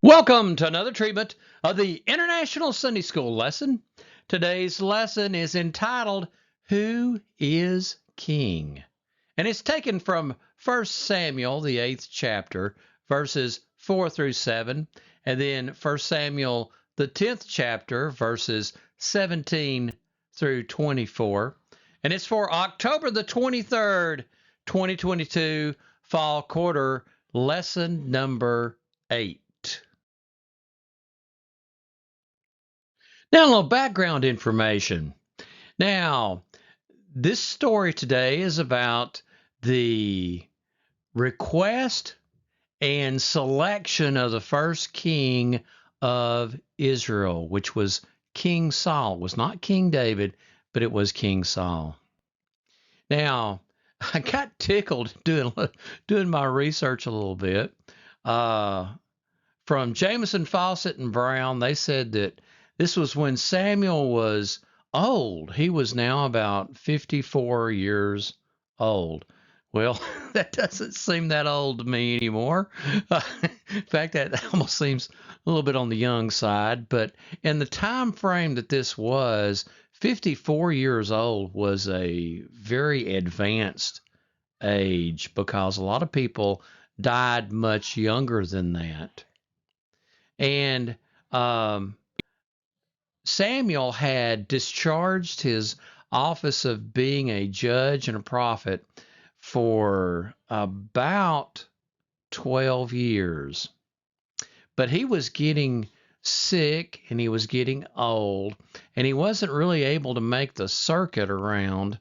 Welcome to another treatment of the International Sunday School lesson. Today's lesson is entitled, Who is King? And it's taken from 1 Samuel, the 8th chapter, verses 4 through 7, and then 1 Samuel, the 10th chapter, verses 17 through 24. And it's for October the 23rd, 2022, fall quarter, lesson number 8. Now, a little background information. Now, this story today is about the request and selection of the first king of Israel, which was King Saul. It was not King David, but it was King Saul. Now, I got tickled doing my research a little bit. From Jameson, Fawcett, and Brown, they said that this was when Samuel was old. He was now about 54 years old. Well, that doesn't seem that old to me anymore. In fact, that almost seems a little bit on the young side. But in the time frame that this was, 54 years old was a very advanced age because a lot of people died much younger than that. And Samuel had discharged his office of being a judge and a prophet for about 12 years. But he was getting sick and he was getting old, and he wasn't really able to make the circuit around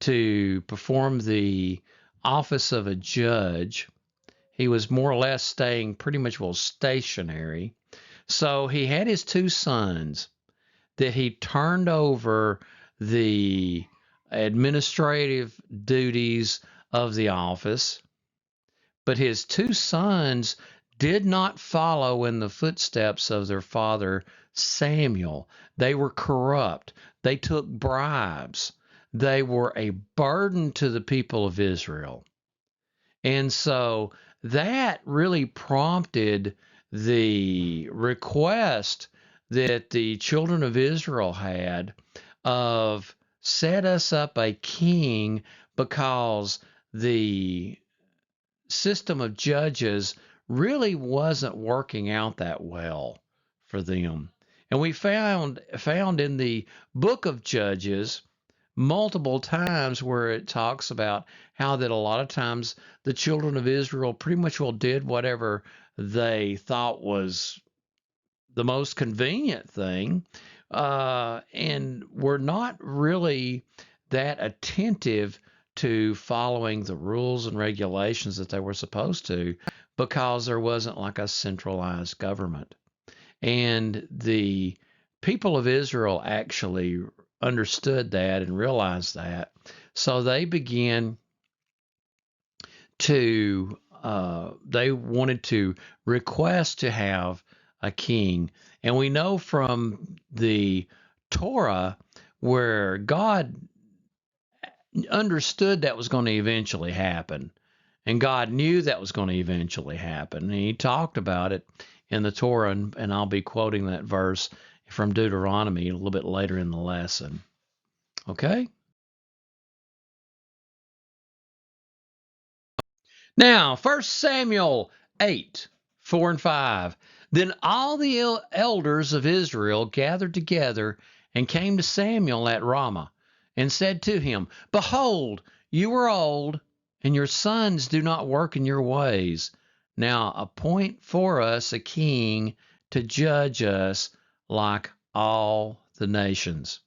to perform the office of a judge. He was more or less staying pretty much stationary. So he had his two sons that he turned over the administrative duties of the office, but his two sons did not follow in the footsteps of their father Samuel. They were corrupt. They took bribes. They were a burden to the people of Israel. And so that really prompted the request that the children of Israel had of set us up a king, because the system of judges really wasn't working out that well for them. And we found in the book of Judges multiple times where it talks about how that a lot of times the children of Israel pretty much did whatever they thought was the most convenient thing, and were not really that attentive to following the rules and regulations that they were supposed to, because there wasn't like a centralized government. And the people of Israel actually understood that and realized that. So they began to, they wanted to request to have a king. And we know from the Torah where God understood that was going to eventually happen. And God knew that was going to eventually happen. And he talked about it in the Torah, and I'll be quoting that verse from Deuteronomy a little bit later in the lesson. Okay? Now, 1 Samuel 8, 4 and 5. Then all the elders of Israel gathered together and came to Samuel at Ramah and said to him, Behold, you are old, and your sons do not work in your ways. Now appoint for us a king to judge us like all the nations.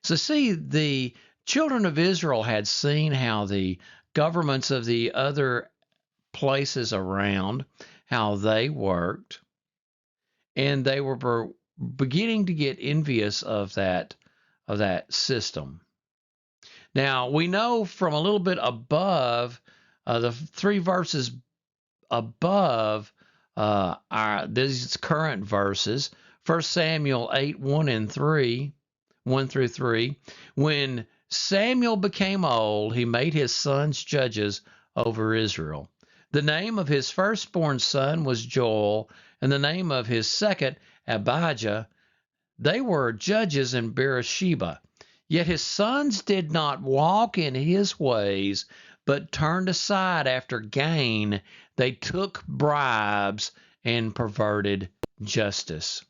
So see, the children of Israel had seen how the governments of the other places around, how they worked, and they were beginning to get envious of that system. Now, we know from a little bit above, the 3 verses above these current verses, 1 Samuel 8, 1 through 3, when Samuel became old, he made his sons judges over Israel. The name of his firstborn son was Joel, and the name of his second, Abijah. They were judges in Beersheba. Yet his sons did not walk in his ways, but turned aside after gain. They took bribes and perverted justice.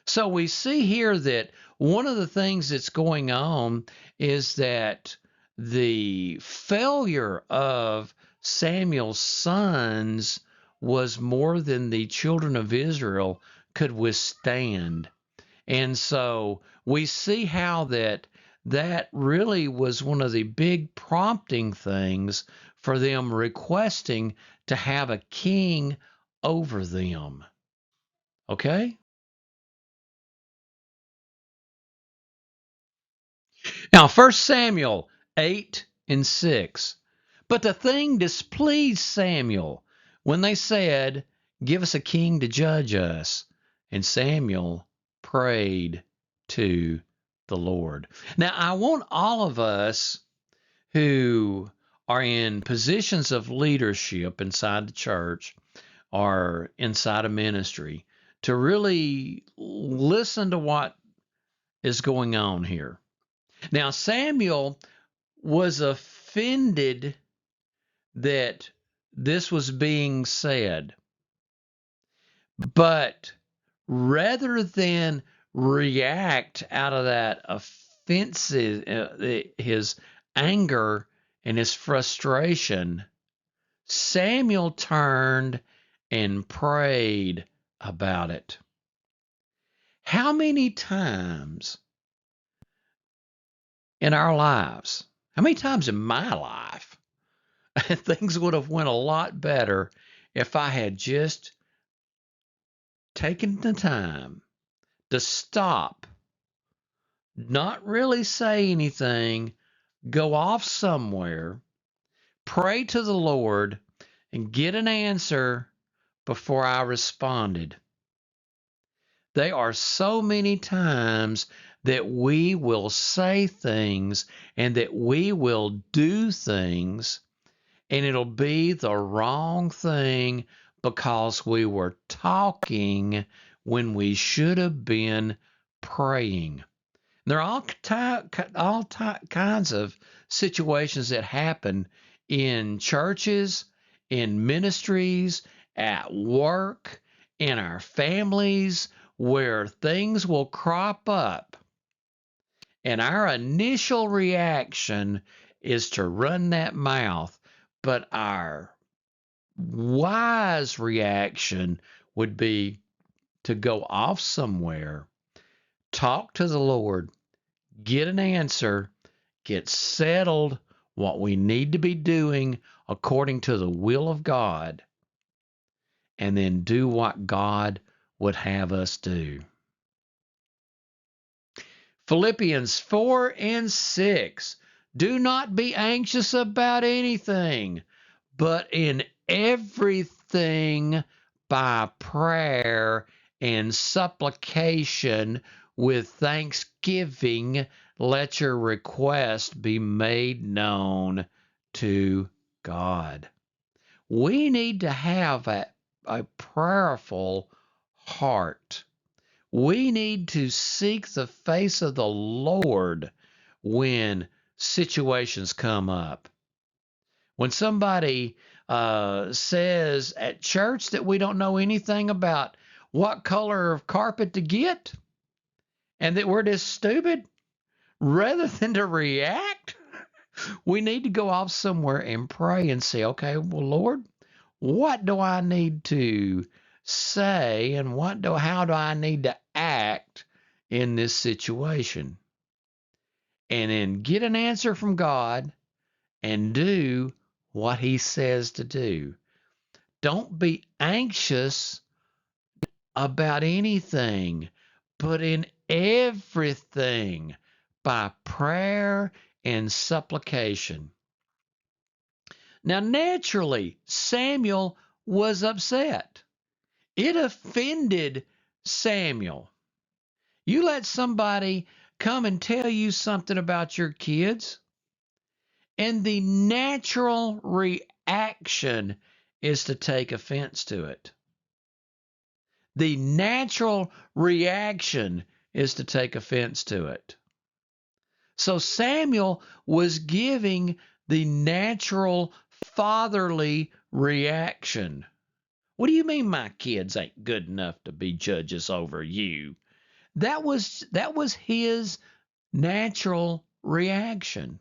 So we see here that one of the things that's going on is that the failure of Samuel's sons was more than the children of Israel could withstand. And so we see how that really was one of the big prompting things for them requesting to have a king over them. Okay? Now, 1 Samuel 8 and 6. But the thing displeased Samuel when they said, "Give us a king to judge us." And Samuel prayed to the Lord. Now, I want all of us who are in positions of leadership inside the church or inside a ministry to really listen to what is going on here. Now, Samuel was offended that this was being said, but rather than react out of that offensive, his anger and his frustration, Samuel turned and prayed about it. How many times in our lives, how many times in my life, things would have went a lot better if I had just taken the time to stop, not really say anything, go off somewhere, pray to the Lord, and get an answer before I responded. There are so many times that we will say things and that we will do things, and it'll be the wrong thing because we were talking when we should have been praying. There are all kinds of situations that happen in churches, in ministries, at work, in our families, where things will crop up. And our initial reaction is to run that mouth, but our wise reaction would be to go off somewhere, talk to the Lord, get an answer, get settled what we need to be doing according to the will of God, and then do what God would have us do. Philippians 4 and 6. Do not be anxious about anything, but in everything by prayer and supplication with thanksgiving, let your request be made known to God. We need to have a prayerful heart. We need to seek the face of the Lord when situations come up. When somebody says at church that we don't know anything about what color of carpet to get and that we're just stupid, rather than to react, we need to go off somewhere and pray and say, okay, well, Lord, what do I need to say and how do I need to act in this situation? And then get an answer from God and do what he says to do. Don't be anxious about anything, but in everything by prayer and supplication. Now, naturally, Samuel was upset. It offended Samuel. You let somebody come and tell you something about your kids, and the natural reaction is to take offense to it. The natural reaction is to take offense to it. So Samuel was giving the natural fatherly reaction. What do you mean my kids ain't good enough to be judges over you? That was his natural reaction.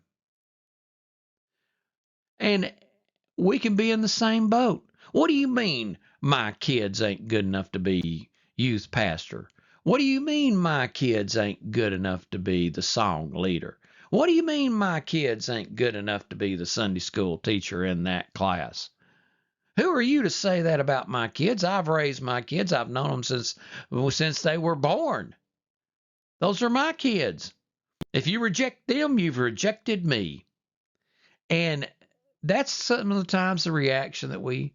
And we can be in the same boat. What do you mean my kids ain't good enough to be youth pastor? What do you mean my kids ain't good enough to be the song leader? What do you mean my kids ain't good enough to be the Sunday school teacher in that class? Who are you to say that about my kids? I've raised my kids. I've known them since they were born. Those are my kids. If you reject them, you've rejected me. And that's some of the times the reaction that we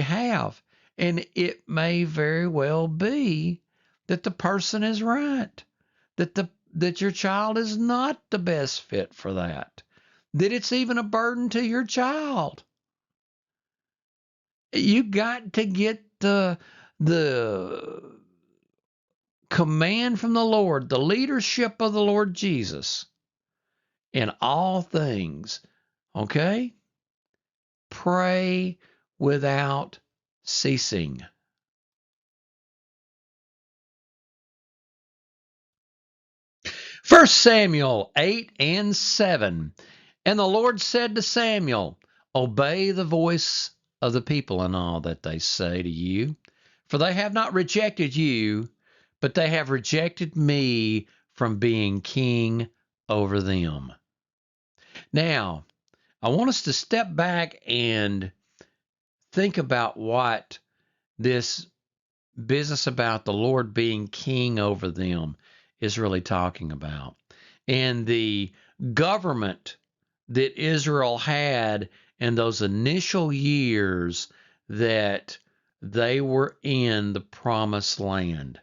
have. And it may very well be that the person is right, that your child is not the best fit for that, that it's even a burden to your child. You got to get the command from the Lord, the leadership of the Lord Jesus in all things. Okay? Pray without ceasing. First Samuel 8 and 7. And the Lord said to Samuel, obey the voice of the people in all that they say to you, for they have not rejected you, but they have rejected me from being king over them. Now, I want us to step back and think about what this business about the Lord being king over them is really talking about. And the government that Israel had in those initial years that they were in the promised land.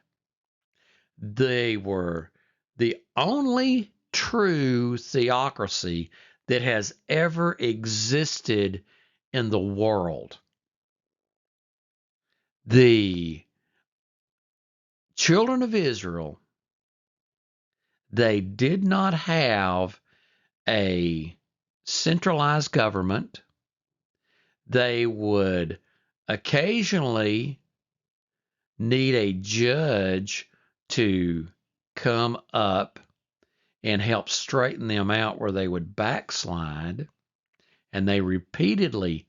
They were the only true theocracy that has ever existed in the world. The children of Israel, they did not have a centralized government. They would occasionally need a judge to come up and help straighten them out where they would backslide. And they repeatedly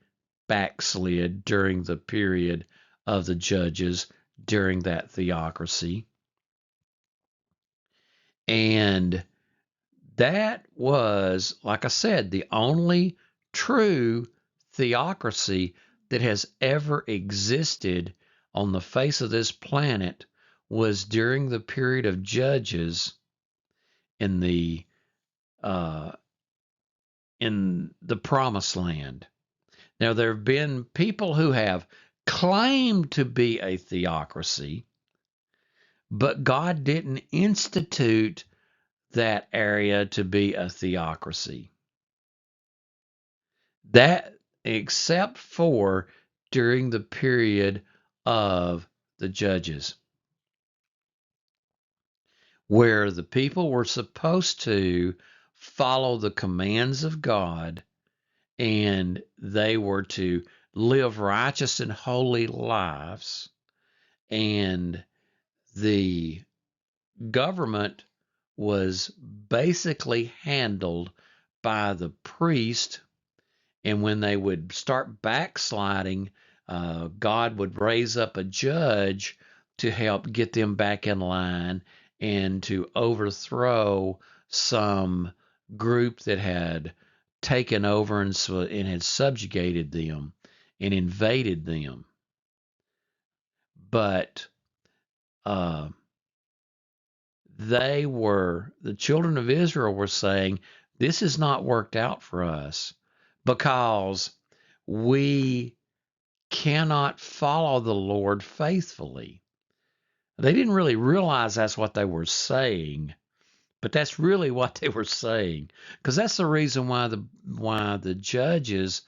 backslid during the period of the judges during that theocracy. And that was, like I said, the only true theocracy that has ever existed on the face of this planet was during the period of judges in the promised land. Now, there have been people who have claimed to be a theocracy, but God didn't institute that area to be a theocracy. That, except for during the period of the judges, where the people were supposed to follow the commands of God and they were to live righteous and holy lives, and the government was basically handled by the priest. And when they would start backsliding, God would raise up a judge to help get them back in line and to overthrow some group that had taken over and had subjugated them and invaded them. But the children of Israel were saying, this has not worked out for us because we cannot follow the Lord faithfully. They didn't really realize that's what they were saying, but that's really what they were saying, because that's the reason why the judges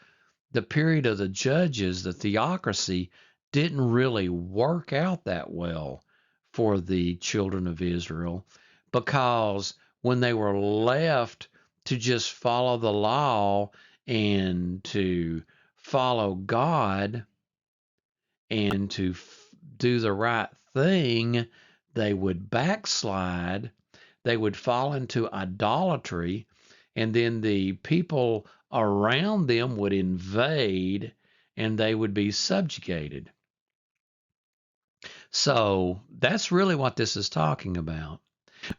the period of the judges, the theocracy didn't really work out that well for the children of Israel, because when they were left to just follow the law and to follow God and to do the right thing, they would backslide, they would fall into idolatry, and then the people around them would invade and they would be subjugated. So that's really what this is talking about.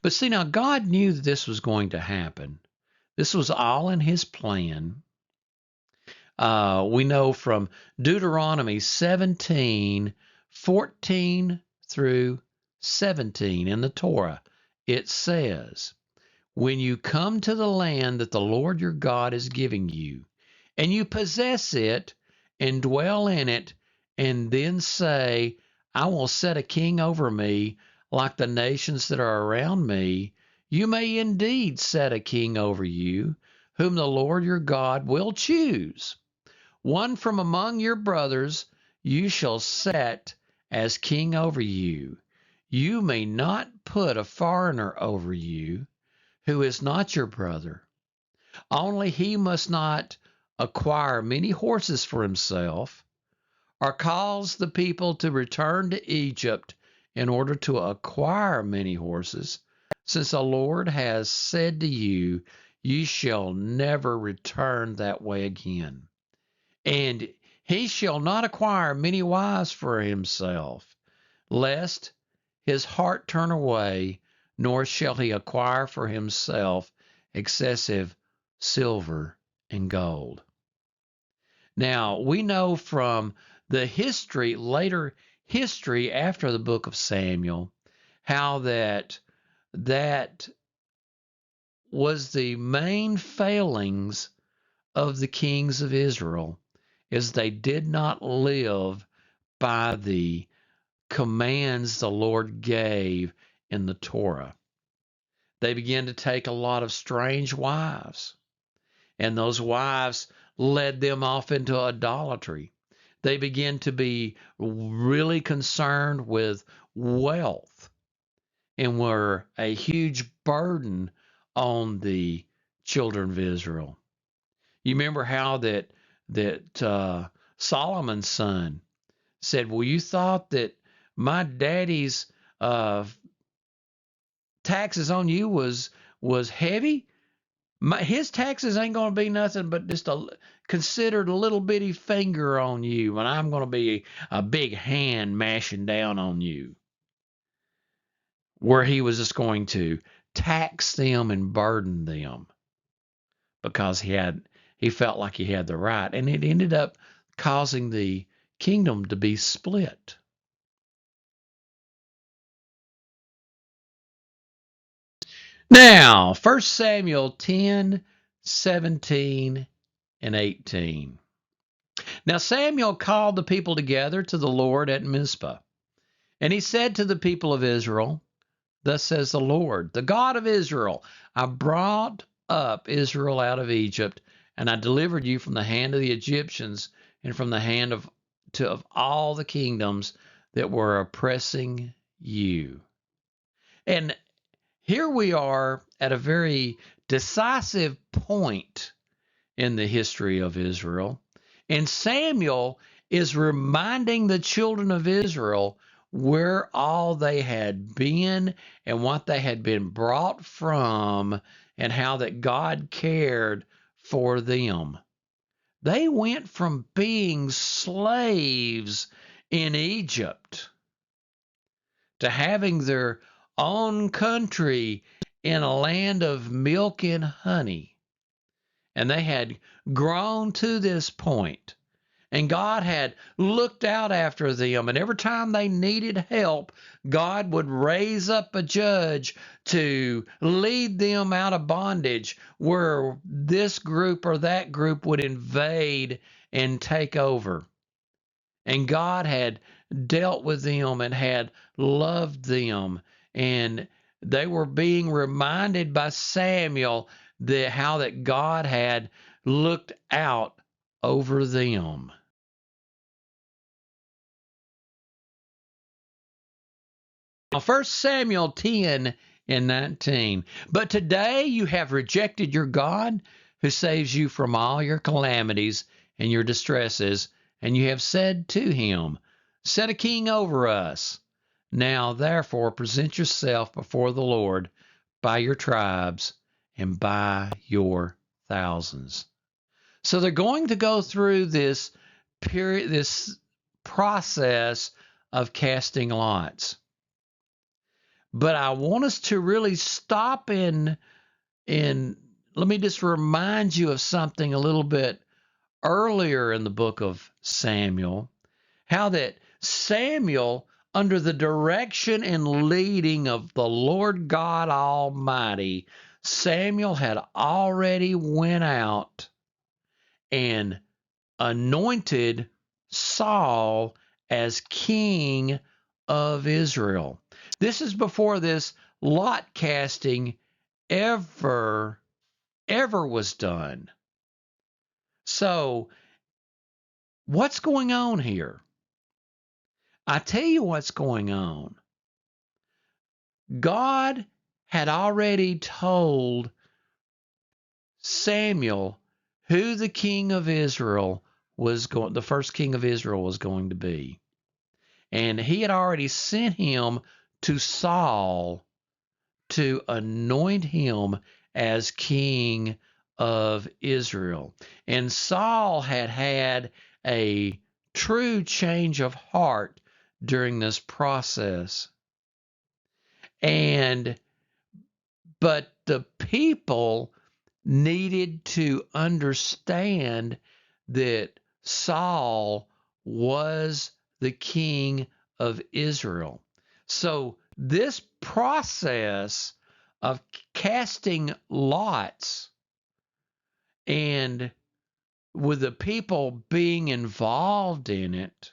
But see, now God knew that this was going to happen. This was all in his plan. We know from Deuteronomy 17:14 through 17 in the Torah, it says, when you come to the land that the Lord your God is giving you, and you possess it and dwell in it, and then say, I will set a king over me like the nations that are around me, you may indeed set a king over you, whom the Lord your God will choose. One from among your brothers you shall set as king over you. You may not put a foreigner over you who is not your brother. Only he must not acquire many horses for himself, or cause the people to return to Egypt in order to acquire many horses, since the Lord has said to you, you shall never return that way again. And he shall not acquire many wives for himself, lest his heart turn away, nor shall he acquire for himself excessive silver and gold. Now, we know from the history, later history after the book of Samuel, how that was the main failings of the kings of Israel, is they did not live by the commands the Lord gave in the Torah. They began to take a lot of strange wives, and those wives led them off into idolatry. They began to be really concerned with wealth and were a huge burden on the children of Israel. You remember how that Solomon's son said, well, you thought that my daddy's taxes on you was heavy? His taxes ain't going to be nothing but just considered a little bitty finger on you, and I'm going to be a big hand mashing down on you. Where he was just going to tax them and burden them because he felt like he had the right, and it ended up causing the kingdom to be split. Now, 1 Samuel 10:17 and 18. Now Samuel called the people together to the Lord at Mizpah, and he said to the people of Israel, thus says the Lord, the God of Israel, I brought up Israel out of Egypt, and I delivered you from the hand of the Egyptians and from the hand of all the kingdoms that were oppressing you. And here we are at a very decisive point in the history of Israel. And Samuel is reminding the children of Israel where all they had been and what they had been brought from and how that God cared for them. They went from being slaves in Egypt to having their own country in a land of milk and honey. And they had grown to this point. And God had looked out after them. And every time they needed help, God would raise up a judge to lead them out of bondage where this group or that group would invade and take over. And God had dealt with them and had loved them. And they were being reminded by Samuel how that God had looked out over them. Now, 1 Samuel 10 and 19. But today you have rejected your God who saves you from all your calamities and your distresses, and you have said to him, set a king over us. Now, therefore, present yourself before the Lord by your tribes and by your thousands. So they're going to go through this period, this process of casting lots. But I want us to really stop in let me just remind you of something a little bit earlier in the book of Samuel, how that Samuel, under the direction and leading of the Lord God Almighty, Samuel had already went out and anointed Saul as king of Israel. This is before this lot casting ever was done. So, what's going on here? I tell you what's going on. God had already told Samuel who the king of Israel the first king of Israel was going to be. And he had already sent him to Saul to anoint him as king of Israel. And Saul had had a true change of heart during this process. But the people needed to understand that Saul was the king of Israel. So this process of casting lots and with the people being involved in it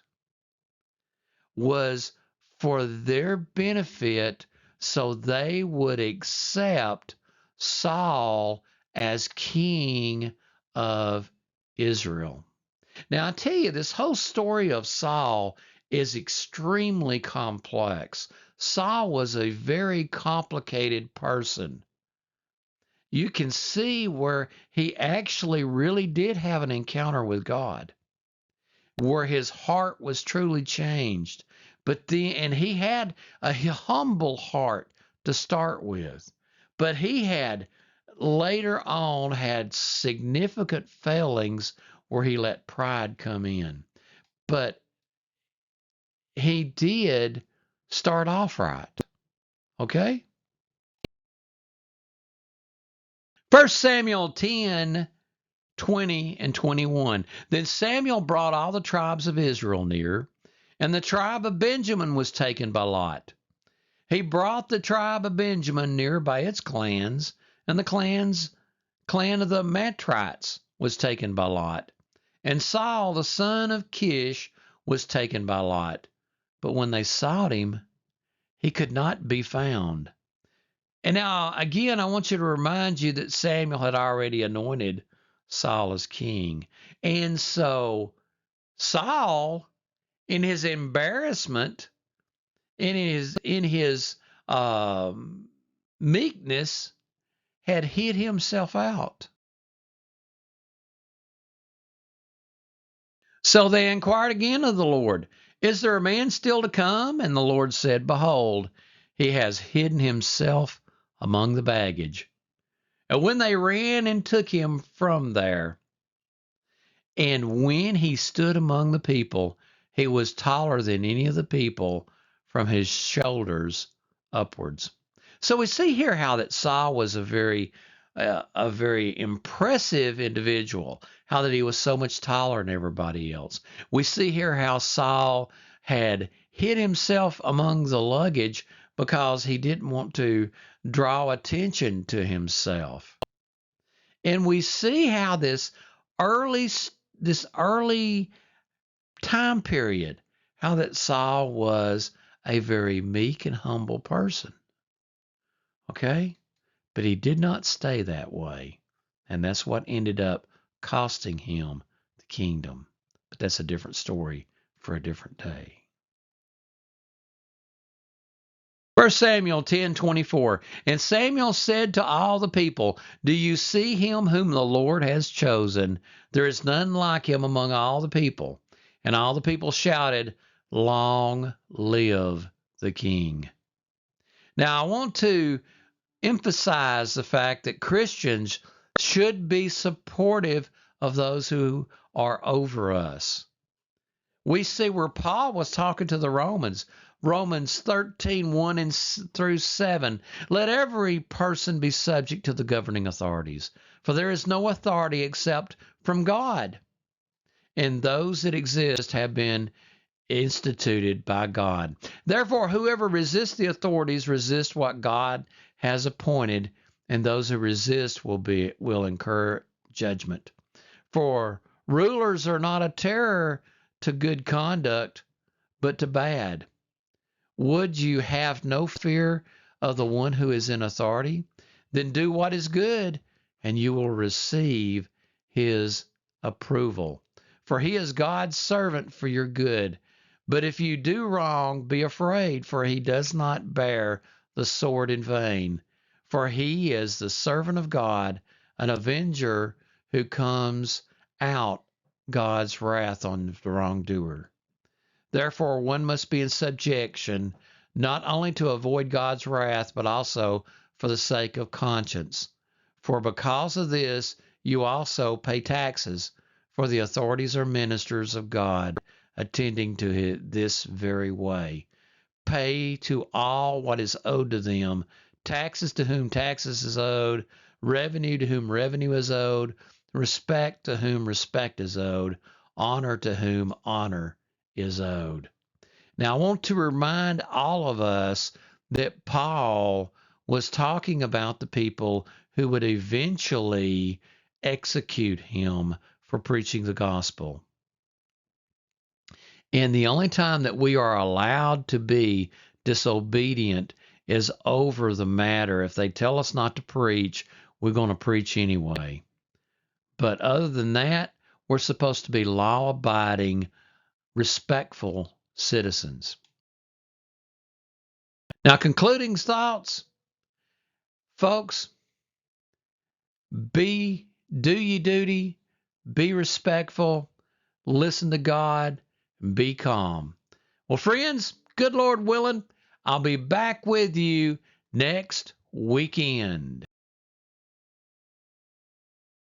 was for their benefit, so they would accept Saul as king of Israel. Now, I tell you, this whole story of Saul is extremely complex. Saul was a very complicated person. You can see where he actually really did have an encounter with God, where his heart was truly changed. And he had a humble heart to start with, but he had later on had significant failings where he let pride come in. But he did start off right. Okay? 1 Samuel 10, 20 and 21. Then Samuel brought all the tribes of Israel near, and the tribe of Benjamin was taken by lot. He brought the tribe of Benjamin near by its clans, and the clan of the Matrites was taken by lot. And Saul, the son of Kish, was taken by lot. But when they sought him, he could not be found. And now, again, I want you to remind you that Samuel had already anointed Saul as king. And so Saul, in his embarrassment, in his meekness, had hid himself out. So they inquired again of the Lord, is there a man still to come? And the Lord said, behold, he has hidden himself among the baggage. And when they ran and took him from there, and when he stood among the people, he was taller than any of the people from his shoulders upwards. So we see here how that Saul was a very impressive individual, how that he was so much taller than everybody else. We see here how Saul had hid himself among the luggage because he didn't want to draw attention to himself. And we see how this early time period, how that Saul was a very meek and humble person. Okay? But he did not stay that way. And that's what ended up costing him the the kingdom. But that's a different story for a different day. 1 Samuel 10:24. And Samuel said to all the people, do you see him whom the Lord has chosen? There is none like him among all the people. And all the people shouted, long live the king. Now, I want to emphasize the fact that Christians should be supportive of those who are over us. We see where Paul was talking to the Romans. Romans 13:1 through 7. Let every person be subject to the governing authorities, for there is no authority except from God, and those that exist have been instituted by God. Therefore, whoever resists the authorities resists what God has appointed, and those who resist will incur judgment. For rulers are not a terror to good conduct, but to bad. Would you have no fear of the one who is in authority? Then do what is good, and you will receive his approval. For he is God's servant for your good. But if you do wrong, be afraid, for he does not bear the sword in vain. For he is the servant of God, an avenger who comes out God's wrath on the wrongdoer. Therefore, one must be in subjection, not only to avoid God's wrath, but also for the sake of conscience. For because of this, you also pay taxes, for the authorities are ministers of God, attending to this very way. Pay to all what is owed to them, taxes to whom taxes is owed, revenue to whom revenue is owed, respect to whom respect is owed, honor to whom honor is owed. Now, I want to remind all of us that Paul was talking about the people who would eventually execute him for preaching the gospel. And the only time that we are allowed to be disobedient is over the matter. If they tell us not to preach, we're going to preach anyway. But other than that, we're supposed to be law-abiding, respectful citizens. Now, concluding thoughts, folks, do your duty, be respectful, listen to God, and be calm. Well, friends, good Lord willing, I'll be back with you next weekend.